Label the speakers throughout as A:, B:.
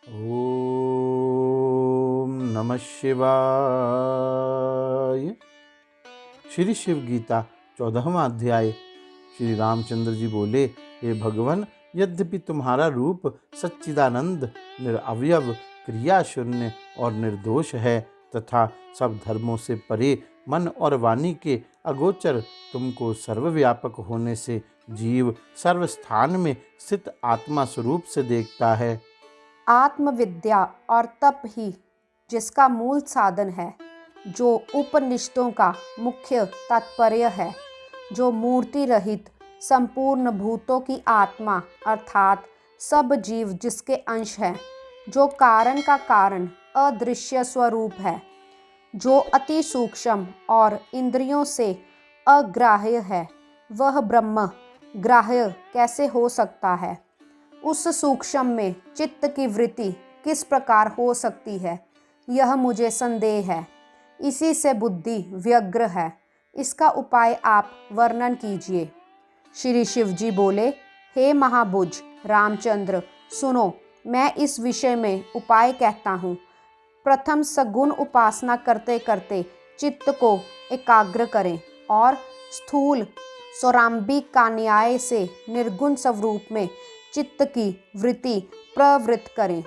A: ओम नमः शिवाय। श्री शिव गीता 14वां अध्याय। श्री रामचंद्र जी बोले, हे भगवान, यद्यपि तुम्हारा रूप सच्चिदानंद, निरअवयव, क्रिया शून्य और निर्दोष है तथा सब धर्मों से परे, मन और वाणी के अगोचर, तुमको सर्वव्यापक होने से जीव सर्वस्थान में स्थित आत्मा स्वरूप से देखता है।
B: आत्मविद्या और तप ही जिसका मूल साधन है, जो उपनिषदों का मुख्य तात्पर्य है, जो मूर्ति रहित संपूर्ण भूतों की आत्मा अर्थात सब जीव जिसके अंश है, जो कारण का कारण अदृश्य स्वरूप है, जो अति सूक्ष्म और इंद्रियों से अग्राह्य है, वह ब्रह्म ग्राह्य कैसे हो सकता है? उस सूक्ष्म में चित्त की वृत्ति किस प्रकार हो सकती है, यह मुझे संदेह है। इसी से बुद्धि व्यग्र है। इसका उपाय आप वर्णन कीजिए। श्री शिव जी बोले, हे महाभुज रामचंद्र, सुनो, मैं इस विषय में उपाय कहता हूँ। प्रथम सगुण उपासना करते करते चित्त को एकाग्र करें और स्थूल सौराम्बिक का न्याय से निर्गुण स्वरूप में चित्त की वृत्ति प्रवृत्त करें।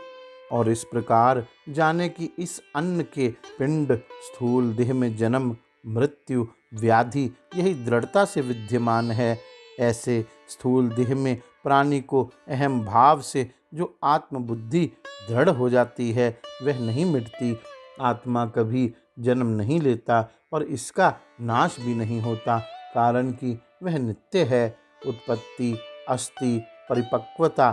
A: और इस प्रकार जाने कि इस अन्न के पिंड स्थूल देह में जन्म, मृत्यु, व्याधि यही दृढ़ता से विद्यमान है। ऐसे स्थूल देह में प्राणी को अहम भाव से जो आत्मबुद्धि दृढ़ हो जाती है, वह नहीं मिटती। आत्मा कभी जन्म नहीं लेता और इसका नाश भी नहीं होता, कारण कि वह नित्य है। उत्पत्ति, अस्थि, परिपक्वता,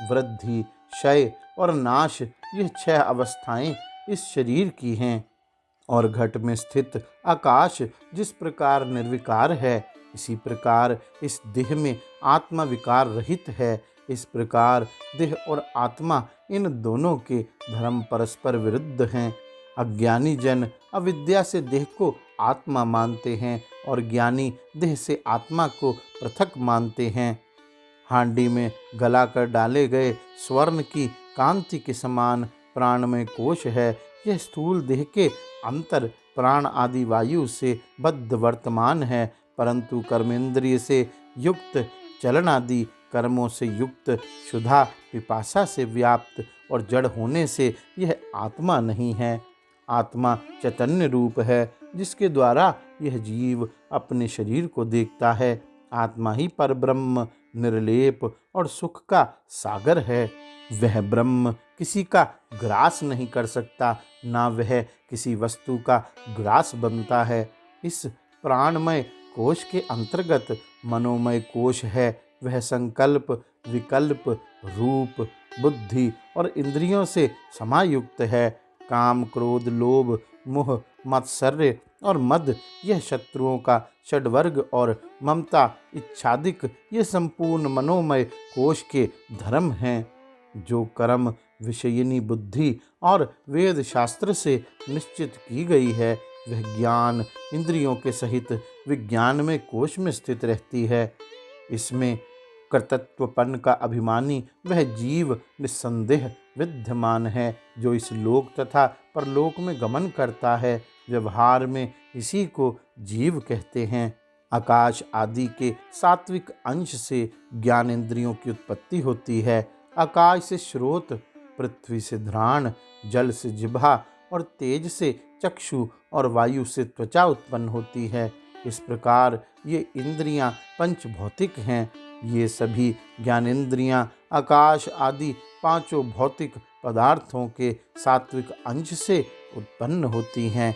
A: वृद्धि, क्षय और नाश, ये 6 अवस्थाएं इस शरीर की हैं। और घट में स्थित आकाश जिस प्रकार निर्विकार है, इसी प्रकार इस देह में आत्मा विकार रहित है। इस प्रकार देह और आत्मा, इन दोनों के धर्म परस्पर विरुद्ध हैं। अज्ञानी जन अविद्या से देह को आत्मा मानते हैं और ज्ञानी देह से आत्मा को पृथक मानते हैं। हांडी में गलाकर डाले गए स्वर्ण की कांति के समान प्राणमय कोश है। यह स्थूल देह के अंतर प्राण आदि वायु से बद्ध वर्तमान है, परंतु कर्मेंद्रिय से युक्त, चलन आदि कर्मों से युक्त, क्षुधा पिपासा से व्याप्त और जड़ होने से यह आत्मा नहीं है। आत्मा चैतन्य रूप है, जिसके द्वारा यह जीव अपने शरीर को देखता है। आत्मा ही परब्रह्म, निर्लेप और सुख का सागर है। वह ब्रह्म किसी का ग्रास नहीं कर सकता, ना वह किसी वस्तु का ग्रास बनता है। इस प्राणमय कोश के अंतर्गत मनोमय कोश है। वह संकल्प, विकल्प, रूप, बुद्धि और इंद्रियों से समायुक्त है। काम, क्रोध, लोभ, मोह, मत्सर्य और मद, यह शत्रुओं का षड्वर्ग और ममता, इच्छादिक, ये संपूर्ण मनोमय कोश के धर्म हैं। जो कर्म विषयिनी बुद्धि और वेद शास्त्र से निश्चित की गई है, वह ज्ञान इंद्रियों के सहित विज्ञान में कोश में स्थित रहती है। इसमें कर्तृत्वपन का अभिमानी वह जीव निस्संदेह विद्यमान है, जो इस लोक तथा परलोक में गमन करता है। व्यवहार में इसी को जीव कहते हैं। आकाश आदि के सात्विक अंश से ज्ञानेंद्रियों की उत्पत्ति होती है। आकाश से श्रोत, पृथ्वी से घ्राण, जल से जिह्वा और तेज से चक्षु और वायु से त्वचा उत्पन्न होती है। इस प्रकार ये इंद्रियां पंचभौतिक हैं। ये सभी ज्ञानेंद्रियां आकाश आदि 5 भौतिक पदार्थों के सात्विक अंश से उत्पन्न होती हैं।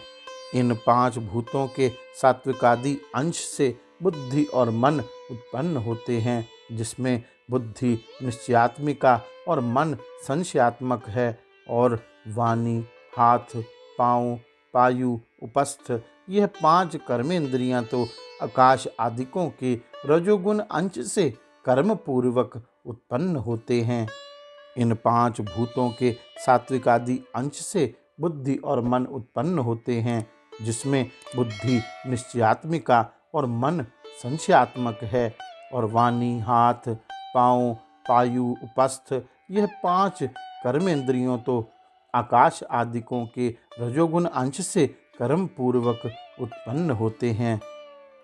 A: इन 5 भूतों के सात्विक आदि अंश से बुद्धि और मन उत्पन्न होते हैं, जिसमें बुद्धि निश्चयात्मिका और मन संशयात्मक है। और वाणी, हाथ, पाँव, पायु, उपस्थ, यह 5 कर्मेंद्रियां तो आकाश आदिकों के रजोगुण अंश से कर्म पूर्वक उत्पन्न होते हैं। इन 5 भूतों के सात्विक आदि अंश से बुद्धि और मन उत्पन्न होते हैं, जिसमें बुद्धि निश्चयात्मिका और मन संशयात्मक है। और वाणी, हाथ, पाँव, पायु, उपस्थ, यह 5 कर्मेंद्रियों तो आकाश आदिकों के रजोगुण अंश से कर्म पूर्वक उत्पन्न होते हैं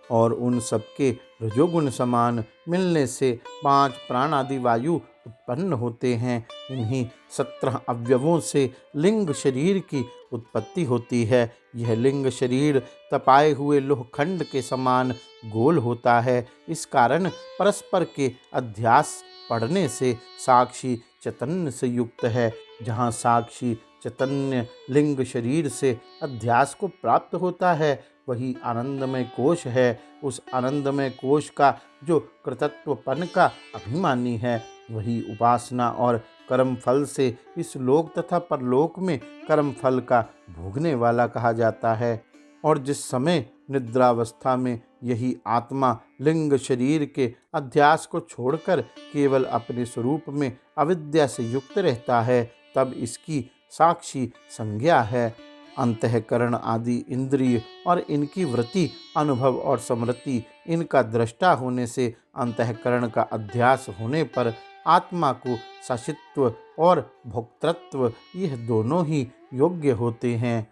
A: और उन सबके रजोगुण समान मिलने से 5 प्राण आदि वायु उत्पन्न होते हैं। इन्हीं 17 अवयवों से लिंग शरीर की उत्पत्ति होती है। यह लिंग शरीर तपाए हुए लोहखंड के समान गोल होता है। इस कारण परस्पर के अध्यास पढ़ने से साक्षी चैतन्य से युक्त है। जहाँ साक्षी चैतन्य लिंग शरीर से अध्यास को प्राप्त होता है, वही आनंदमय कोश है। उस आनंदमय कोश का जो कृतत्वपन का अभिमानी है, वही उपासना और कर्म फल से इस लोक तथा परलोक में कर्म फल का भोगने वाला कहा जाता है। और जिस समय निद्रावस्था में यही आत्मा लिंग शरीर के अध्यास को छोड़कर केवल अपने स्वरूप में अविद्या से युक्त रहता है, तब इसकी साक्षी संज्ञा है। अंतःकरण आदि इंद्रिय और इनकी वृत्ति, अनुभव और स्मृति, इनका दृष्टा होने से अंतःकरण का अध्यास होने पर आत्मा को साक्षित्व और भोक्तृत्व, यह दोनों ही योग्य होते हैं।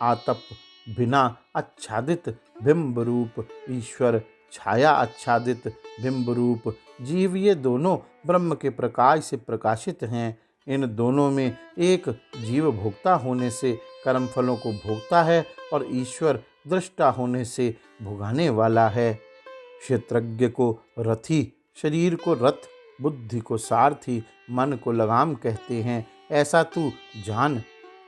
A: आतप बिना आच्छादित बिंब रूप ईश्वर, छाया आच्छादित बिंब रूप जीव, ये दोनों ब्रह्म के प्रकाश से प्रकाशित हैं। इन दोनों में एक जीव भोक्ता होने से कर्म फलों को भोगता है और ईश्वर दृष्टा होने से भोगाने वाला है। क्षेत्रज्ञ को रथी, शरीर को रथ, बुद्धि को सारथी, मन को लगाम कहते हैं। ऐसा तू जान।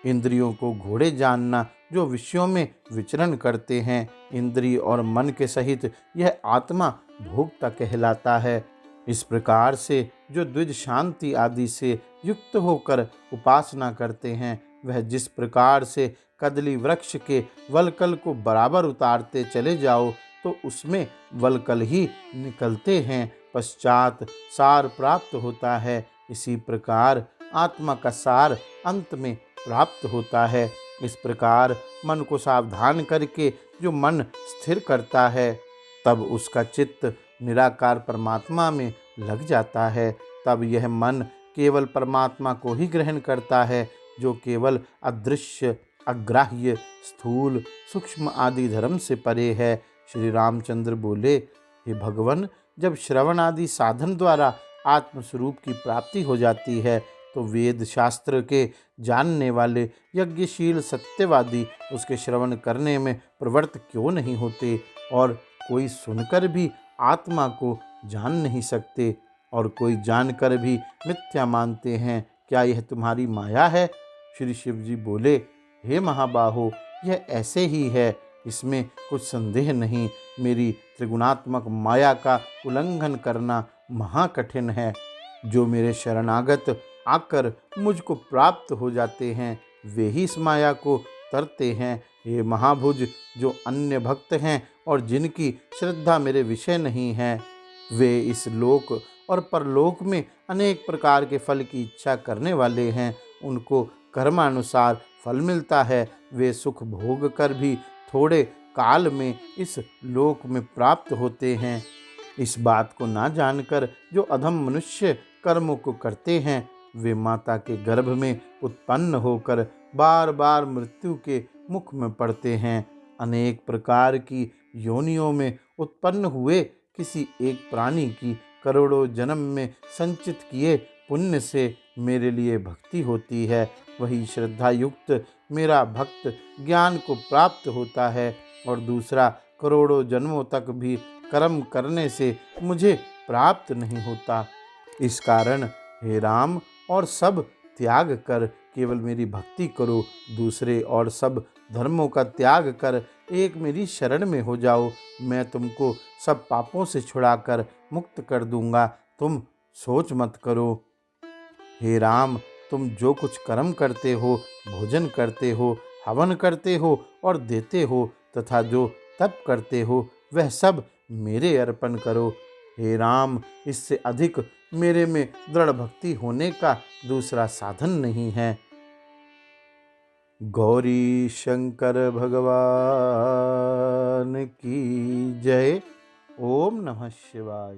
A: इंद्रियों को घोड़े जानना जो विषयों में विचरण करते हैं। इंद्रिय और मन के सहित यह आत्मा भोक्ता कहलाता है। इस प्रकार से जो द्विज शांति आदि से युक्त होकर उपासना करते हैं, वह जिस प्रकार से कदली वृक्ष के वलकल को बराबर उतारते चले जाओ तो उसमें वलकल ही निकलते हैं, पश्चात सार प्राप्त होता है। इसी प्रकार आत्मा का सार अंत में प्राप्त होता है। इस प्रकार मन को सावधान करके जो मन स्थिर करता है, तब उसका चित्त निराकार परमात्मा में लग जाता है। तब यह मन केवल परमात्मा को ही ग्रहण करता है, जो केवल अदृश्य, अग्राह्य, स्थूल, सूक्ष्म आदि धर्म से परे है। श्री रामचंद्र बोले, हे भगवन, जब श्रवण आदि साधन द्वारा आत्मस्वरूप की प्राप्ति हो जाती है, तो वेद शास्त्र के जानने वाले यज्ञशील सत्यवादी उसके श्रवण करने में प्रवृत्त क्यों नहीं होते, और कोई सुनकर भी आत्मा को जान नहीं सकते और कोई जानकर भी मिथ्या मानते हैं। क्या यह तुम्हारी माया है? श्री शिव जी बोले, हे महाबाहो, यह ऐसे ही है, इसमें कुछ संदेह नहीं। मेरी त्रिगुणात्मक माया का उल्लंघन करना महाकठिन है। जो मेरे शरणागत आकर मुझको प्राप्त हो जाते हैं, वे ही इस माया को तरते हैं। हे महाभुज, जो अन्य भक्त हैं और जिनकी श्रद्धा मेरे विषय नहीं है, वे इस लोक और परलोक में अनेक प्रकार के फल की इच्छा करने वाले हैं। उनको कर्मानुसार फल मिलता है। वे सुख भोग कर भी थोड़े काल में इस लोक में प्राप्त होते हैं। इस बात को ना जानकर जो अधम मनुष्य कर्मों को करते हैं, वे माता के गर्भ में उत्पन्न होकर बार बार मृत्यु के मुख में पड़ते हैं। अनेक प्रकार की योनियों में उत्पन्न हुए किसी एक प्राणी की करोड़ों जन्म में संचित किए पुण्य से मेरे लिए भक्ति होती है। वही श्रद्धा युक्त मेरा भक्त ज्ञान को प्राप्त होता है और दूसरा करोड़ों जन्मों तक भी कर्म करने से मुझे प्राप्त नहीं होता। इस कारण हे राम, और सब त्याग कर केवल मेरी भक्ति करो। दूसरे और सब धर्मों का त्याग कर एक मेरी शरण में हो जाओ। मैं तुमको सब पापों से छुड़ाकर मुक्त कर दूंगा। तुम सोच मत करो। हे राम, तुम जो कुछ कर्म करते हो, भोजन करते हो, हवन करते हो और देते हो, तथा जो तप करते हो, वह सब मेरे अर्पण करो। हे राम, इससे अधिक मेरे में दृढ़ भक्ति होने का दूसरा साधन नहीं है। गौरी शंकर भगवान की जय। ओम नमः शिवाय।